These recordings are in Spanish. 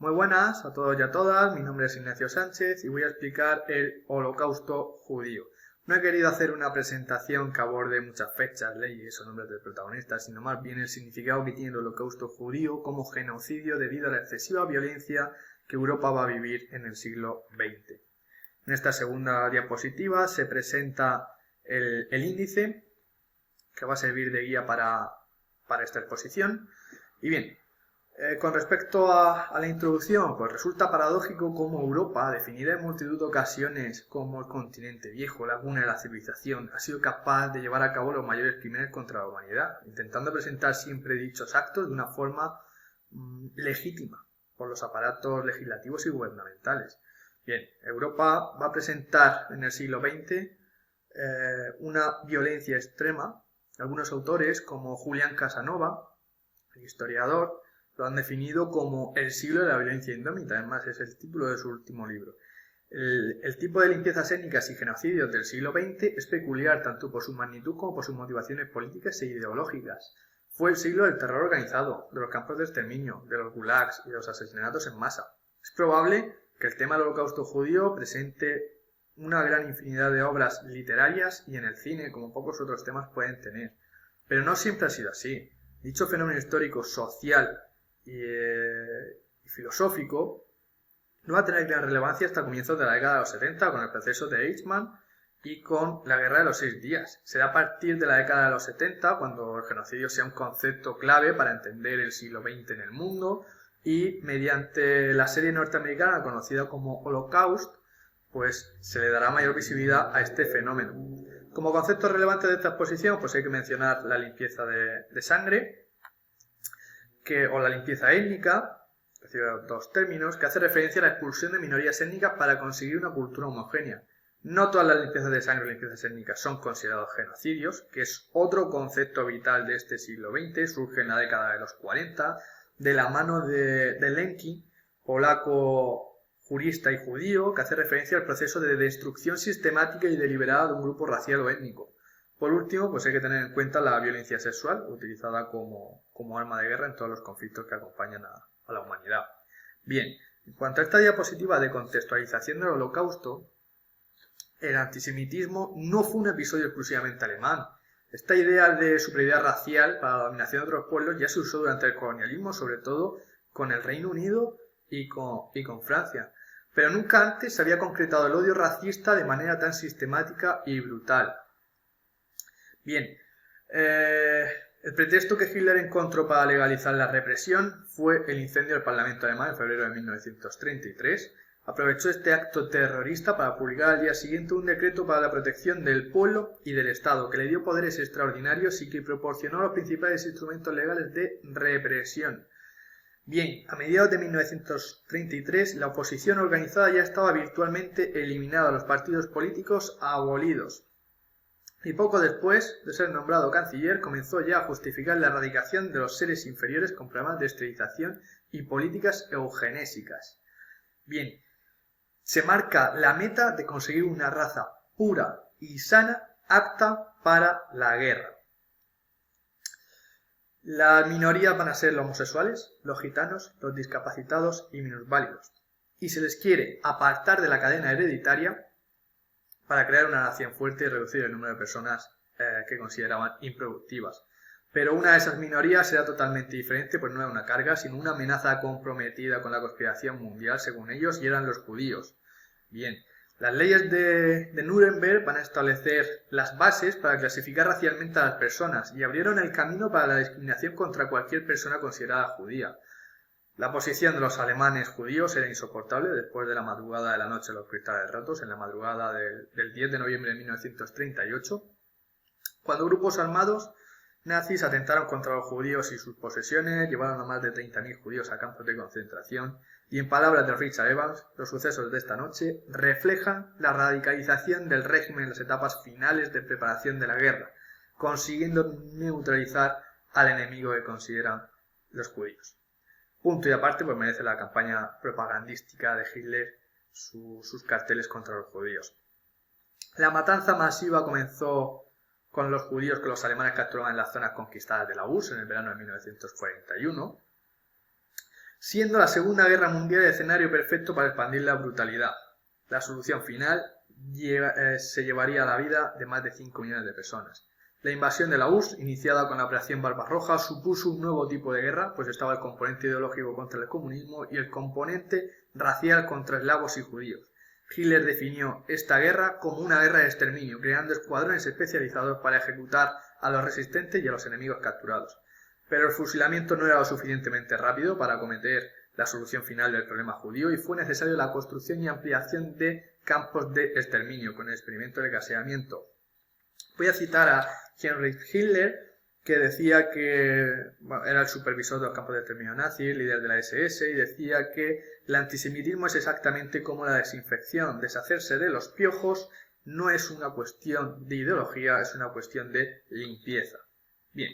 Muy buenas a todos y a todas, mi nombre es Ignacio Sánchez y voy a explicar el Holocausto judío. No he querido hacer una presentación que aborde muchas fechas, leyes o nombres de protagonistas, sino más bien el significado que tiene el Holocausto judío como genocidio debido a la excesiva violencia que Europa va a vivir en el siglo XX. En esta segunda diapositiva se presenta el índice que va a servir de guía para esta exposición. Y bien, con respecto a la introducción, pues resulta paradójico cómo Europa, definida en multitud de ocasiones como el continente viejo, la cuna de la civilización, ha sido capaz de llevar a cabo los mayores crímenes contra la humanidad, intentando presentar siempre dichos actos de una forma legítima por los aparatos legislativos y gubernamentales. Bien, Europa va a presentar en el siglo XX una violencia extrema. Algunos autores, como Julián Casanova, el historiador, lo han definido como el siglo de la violencia indómita, además es el título de su último libro. El tipo de limpiezas étnicas y genocidios del siglo XX es peculiar tanto por su magnitud como por sus motivaciones políticas e ideológicas. Fue el siglo del terror organizado, de los campos de exterminio, de los gulags y de los asesinatos en masa. Es probable que el tema del Holocausto judío presente una gran infinidad de obras literarias y en el cine, como pocos otros temas pueden tener. Pero no siempre ha sido así. Dicho fenómeno histórico, social y filosófico no va a tener gran relevancia hasta comienzos de la década de los 70 con el proceso de Eichmann y con la Guerra de los 6 días. Será a partir de la década de los 70 cuando el genocidio sea un concepto clave para entender el siglo XX en el mundo y mediante la serie norteamericana conocida como Holocaust, pues se le dará mayor visibilidad a este fenómeno. Como concepto relevante de esta exposición, pues hay que mencionar la limpieza de sangre, o la limpieza étnica, es decir, dos términos, que hace referencia a la expulsión de minorías étnicas para conseguir una cultura homogénea. No todas las limpiezas de sangre o limpiezas étnicas son considerados genocidios, que es otro concepto vital de este siglo XX, surge en la década de los 40, de la mano de Lenki, polaco jurista y judío, que hace referencia al proceso de destrucción sistemática y deliberada de un grupo racial o étnico. Por último, pues hay que tener en cuenta la violencia sexual, utilizada como arma de guerra en todos los conflictos que acompañan a la humanidad. Bien, en cuanto a esta diapositiva de contextualización del Holocausto, el antisemitismo no fue un episodio exclusivamente alemán. Esta idea de superioridad racial para la dominación de otros pueblos ya se usó durante el colonialismo, sobre todo con el Reino Unido y con Francia. Pero nunca antes se había concretado el odio racista de manera tan sistemática y brutal. Bien, el pretexto que Hitler encontró para legalizar la represión fue el incendio del Parlamento alemán en febrero de 1933. Aprovechó este acto terrorista para publicar al día siguiente un decreto para la protección del pueblo y del Estado, que le dio poderes extraordinarios y que proporcionó los principales instrumentos legales de represión. Bien, a mediados de 1933 la oposición organizada ya estaba virtualmente eliminada, los partidos políticos abolidos. Y poco después de ser nombrado canciller, comenzó ya a justificar la erradicación de los seres inferiores con programas de esterilización y políticas eugenésicas. Bien, se marca la meta de conseguir una raza pura y sana, apta para la guerra. Las minorías van a ser los homosexuales, los gitanos, los discapacitados y minusválidos. Y se les quiere apartar de la cadena hereditaria para crear una nación fuerte y reducir el número de personas que consideraban improductivas. Pero una de esas minorías era totalmente diferente, pues no era una carga, sino una amenaza comprometida con la conspiración mundial, según ellos, y eran los judíos. Bien, las leyes de Nuremberg van a establecer las bases para clasificar racialmente a las personas y abrieron el camino para la discriminación contra cualquier persona considerada judía. La posición de los alemanes judíos era insoportable después de la madrugada de la noche de los cristales rotos, en la madrugada del 10 de noviembre de 1938, cuando grupos armados nazis atentaron contra los judíos y sus posesiones, llevaron a más de 30.000 judíos a campos de concentración, y en palabras de Richard Evans, los sucesos de esta noche reflejan la radicalización del régimen en las etapas finales de preparación de la guerra, consiguiendo neutralizar al enemigo que consideran los judíos. Punto y aparte, pues merece la campaña propagandística de Hitler sus carteles contra los judíos. La matanza masiva comenzó con los judíos que los alemanes capturaban en las zonas conquistadas de la URSS en el verano de 1941. siendo la Segunda Guerra Mundial el escenario perfecto para expandir la brutalidad. La solución final se llevaría a la vida de más de 5 millones de personas. La invasión de la URSS, iniciada con la Operación Barbarroja, supuso un nuevo tipo de guerra, pues estaba el componente ideológico contra el comunismo y el componente racial contra eslavos y judíos. Hitler definió esta guerra como una guerra de exterminio, creando escuadrones especializados para ejecutar a los resistentes y a los enemigos capturados. Pero el fusilamiento no era lo suficientemente rápido para acometer la solución final del problema judío y fue necesaria la construcción y ampliación de campos de exterminio con el experimento de gaseamiento. Voy a citar a Heinrich Himmler, que decía que era el supervisor de los campos de exterminio nazi, el líder de la SS, y decía que el antisemitismo es exactamente como la desinfección. Deshacerse de los piojos no es una cuestión de ideología, es una cuestión de limpieza. Bien,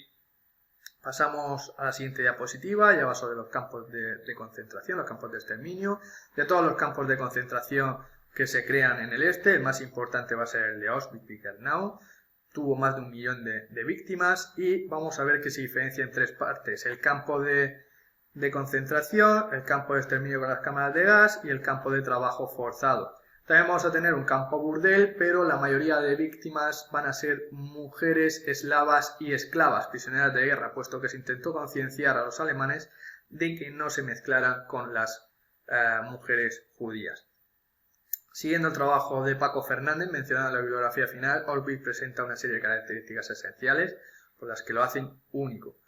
pasamos a la siguiente diapositiva, ya va sobre los campos de concentración, los campos de exterminio. De todos los campos de concentración que se crean en el este, el más importante va a ser el de Auschwitz-Birkenau. Tuvo más de 1 millón de víctimas y vamos a ver que se diferencia en 3 partes. El campo de concentración, el campo de exterminio con las cámaras de gas y el campo de trabajo forzado. También vamos a tener un campo burdel, pero la mayoría de víctimas van a ser mujeres eslavas y esclavas, prisioneras de guerra, puesto que se intentó concienciar a los alemanes de que no se mezclaran con las mujeres judías. Siguiendo el trabajo de Paco Fernández, mencionado en la bibliografía final, Auschwitz presenta una serie de características esenciales por las que lo hacen único.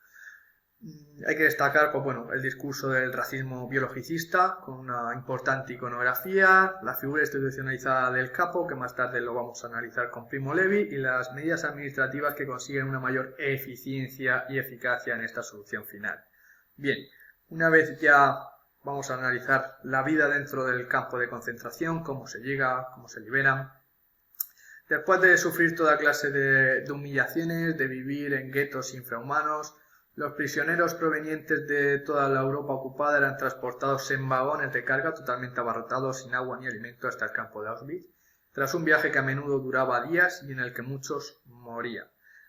Hay que destacar el discurso del racismo biologicista, con una importante iconografía, la figura institucionalizada del capo, que más tarde lo vamos a analizar con Primo Levi, y las medidas administrativas que consiguen una mayor eficiencia y eficacia en esta solución final. Bien, una vez ya vamos a analizar la vida dentro del campo de concentración, cómo se llega, cómo se liberan. Después de sufrir toda clase de humillaciones, de vivir en guetos infrahumanos, los prisioneros provenientes de toda la Europa ocupada eran transportados en vagones de carga totalmente abarrotados, sin agua ni alimento, hasta el campo de Auschwitz, tras un viaje que a menudo duraba días y en el que muchos morían.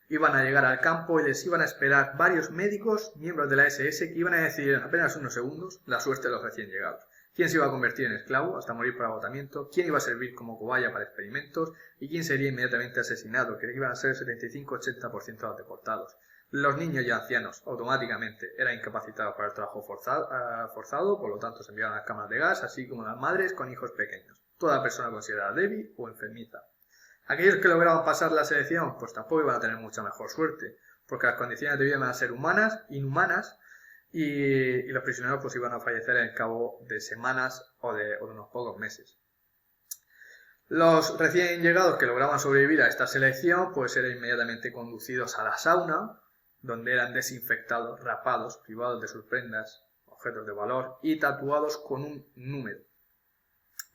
Iban a llegar al campo y les iban a esperar varios médicos, miembros de la SS, que iban a decidir en apenas unos segundos la suerte de los recién llegados. Quién se iba a convertir en esclavo hasta morir por agotamiento, quién iba a servir como cobaya para experimentos y quién sería inmediatamente asesinado, que iban a ser el 75-80% de los deportados. Los niños y ancianos automáticamente eran incapacitados para el trabajo forzado, por lo tanto se enviaban a las cámaras de gas, así como las madres con hijos pequeños. Toda persona considerada débil o enfermiza. Aquellos que lograban pasar la selección, pues tampoco iban a tener mucha mejor suerte, porque las condiciones de vida iban a ser inhumanas, y los prisioneros pues iban a fallecer en cabo de semanas o de unos pocos meses. Los recién llegados que lograban sobrevivir a esta selección, pues eran inmediatamente conducidos a la sauna, donde eran desinfectados, rapados, privados de sus prendas, objetos de valor y tatuados con un número.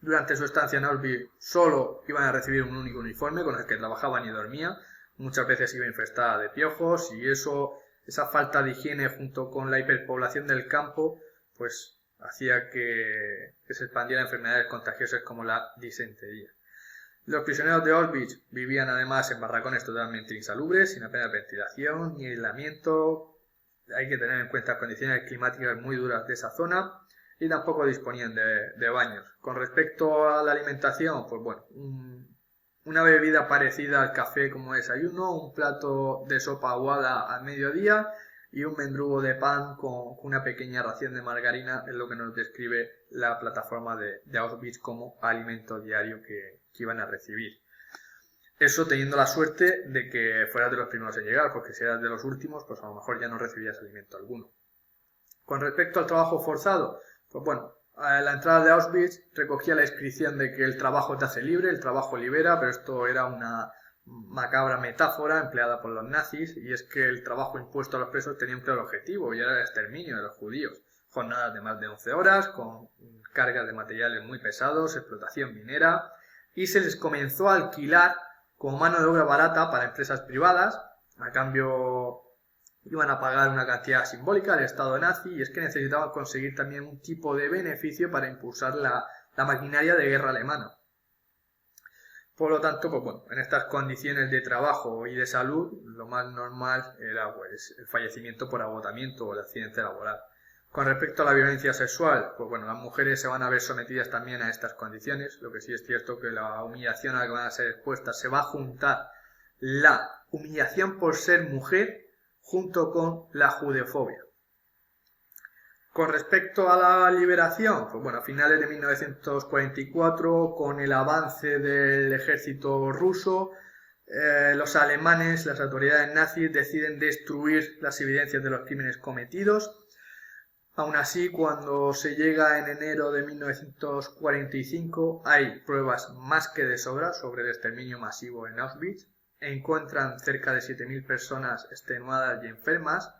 Durante su estancia en Auschwitz solo iban a recibir un único uniforme con el que trabajaban y dormían. Muchas veces iba infestada de piojos y esa falta de higiene junto con la hiperpoblación del campo pues hacía que se expandieran enfermedades contagiosas como la disentería. Los prisioneros de Auschwitz vivían además en barracones totalmente insalubres, sin apenas ventilación ni aislamiento. Hay que tener en cuenta las condiciones climáticas muy duras de esa zona. Y tampoco disponían de baños. Con respecto a la alimentación, pues bueno, una bebida parecida al café como desayuno, un plato de sopa aguada al mediodía y un mendrugo de pan con una pequeña ración de margarina, es lo que nos describe la plataforma de Auschwitz como alimento diario que iban a recibir. Eso teniendo la suerte de que fueras de los primeros en llegar, porque si eras de los últimos, pues a lo mejor ya no recibías alimento alguno. Con respecto al trabajo forzado, pues bueno, a la entrada de Auschwitz recogía la inscripción de que el trabajo te hace libre, el trabajo libera, pero esto era una macabra metáfora empleada por los nazis, y es que el trabajo impuesto a los presos tenía un claro objetivo, y era el exterminio de los judíos. Jornadas de más de 11 horas, con cargas de materiales muy pesados, explotación minera, y se les comenzó a alquilar como mano de obra barata para empresas privadas. A cambio iban a pagar una cantidad simbólica al Estado nazi, y es que necesitaban conseguir también un tipo de beneficio para impulsar la maquinaria de guerra alemana. Por lo tanto, pues bueno, en estas condiciones de trabajo y de salud, lo más normal era pues el fallecimiento por agotamiento o el accidente laboral. Con respecto a la violencia sexual, pues bueno, las mujeres se van a ver sometidas también a estas condiciones. Lo que sí es cierto que la humillación a la que van a ser expuestas se va a juntar la humillación por ser mujer junto con la judeofobia. Con respecto a la liberación, pues bueno, a finales de 1944, con el avance del ejército ruso, los alemanes, las autoridades nazis, deciden destruir las evidencias de los crímenes cometidos. Aún así, cuando se llega en enero de 1945, hay pruebas más que de sobra sobre el exterminio masivo en Auschwitz. Encuentran cerca de 7.000 personas extenuadas y enfermas,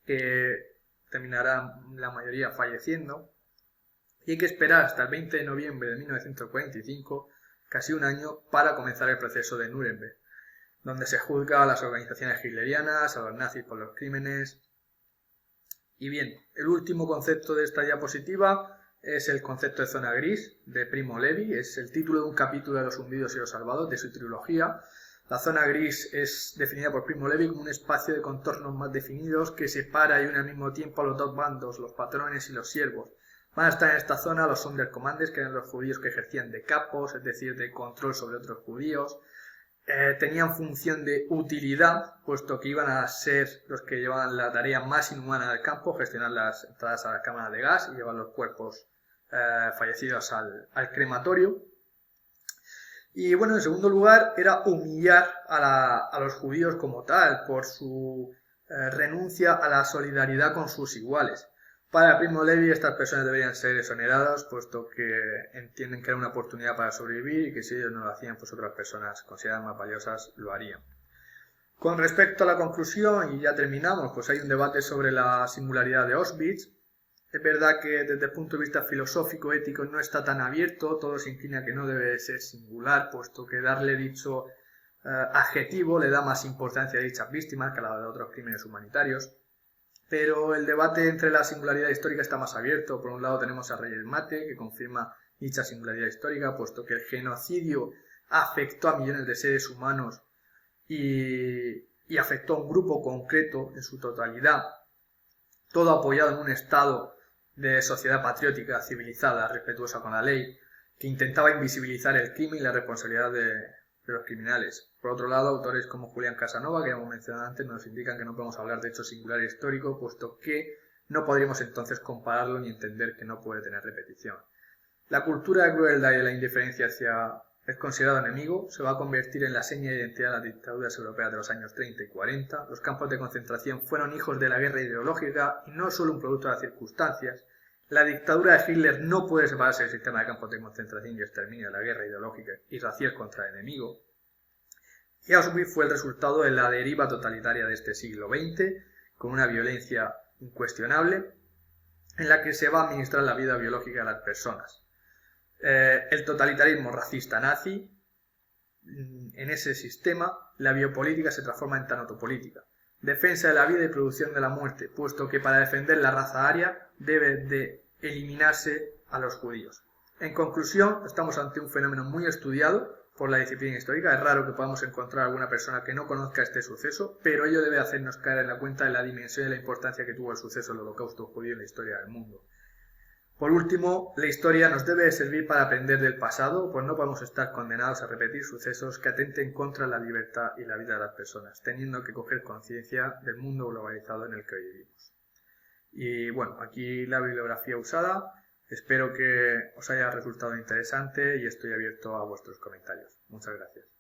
que terminarán la mayoría falleciendo, y hay que esperar hasta el 20 de noviembre de 1945, casi un año, para comenzar el proceso de Nuremberg, donde se juzga a las organizaciones hitlerianas, a los nazis por los crímenes. Y bien, el último concepto de esta diapositiva es el concepto de zona gris de Primo Levi, es el título de un capítulo de Los hundidos y los salvados de su trilogía. La zona gris es definida por Primo Levi como un espacio de contornos más definidos que separa y une al mismo tiempo a los dos bandos, los patrones y los siervos. Van a estar en esta zona los Sonderkommanden, que eran los judíos que ejercían de capos, es decir, de control sobre otros judíos. Tenían función de utilidad, puesto que iban a ser los que llevaban la tarea más inhumana del campo, gestionar las entradas a las cámaras de gas y llevar los cuerpos fallecidos al crematorio. Y bueno, en segundo lugar, era humillar a los judíos como tal, por su renuncia a la solidaridad con sus iguales. Para Primo Levi, estas personas deberían ser exoneradas, puesto que entienden que era una oportunidad para sobrevivir y que si ellos no lo hacían, pues otras personas consideradas más valiosas lo harían. Con respecto a la conclusión, y ya terminamos, pues hay un debate sobre la singularidad de Auschwitz. Es verdad que desde el punto de vista filosófico, ético, no está tan abierto, todo se inclina a que no debe ser singular, puesto que darle dicho adjetivo le da más importancia a dichas víctimas que a la de otros crímenes humanitarios. Pero el debate entre la singularidad histórica está más abierto. Por un lado tenemos a Reyes Mate, que confirma dicha singularidad histórica, puesto que el genocidio afectó a millones de seres humanos y afectó a un grupo concreto en su totalidad, todo apoyado en un estado de sociedad patriótica, civilizada, respetuosa con la ley, que intentaba invisibilizar el crimen y la responsabilidad de los criminales. Por otro lado, autores como Julián Casanova, que hemos mencionado antes, nos indican que no podemos hablar de hecho singular histórico, puesto que no podríamos entonces compararlo ni entender que no puede tener repetición. La cultura de crueldad y de la indiferencia hacia el considerado enemigo se va a convertir en la seña de identidad de las dictaduras europeas de los años 30 y 40. Los campos de concentración fueron hijos de la guerra ideológica y no solo un producto de las circunstancias. La dictadura de Hitler no puede separarse del sistema de campos de concentración y exterminio de la guerra ideológica y racial contra el enemigo. Y Auschwitz fue el resultado de la deriva totalitaria de este siglo XX, con una violencia incuestionable, en la que se va a administrar la vida biológica de las personas. El totalitarismo racista nazi, en ese sistema, la biopolítica se transforma en tanatopolítica. Defensa de la vida y producción de la muerte, puesto que para defender la raza aria debe de eliminarse a los judíos. En conclusión, estamos ante un fenómeno muy estudiado por la disciplina histórica. Es raro que podamos encontrar alguna persona que no conozca este suceso, pero ello debe hacernos caer en la cuenta de la dimensión y la importancia que tuvo el suceso del Holocausto judío en la historia del mundo. Por último, la historia nos debe servir para aprender del pasado, pues no podemos estar condenados a repetir sucesos que atenten contra la libertad y la vida de las personas, teniendo que coger conciencia del mundo globalizado en el que hoy vivimos. Y bueno, aquí la bibliografía usada. Espero que os haya resultado interesante y estoy abierto a vuestros comentarios. Muchas gracias.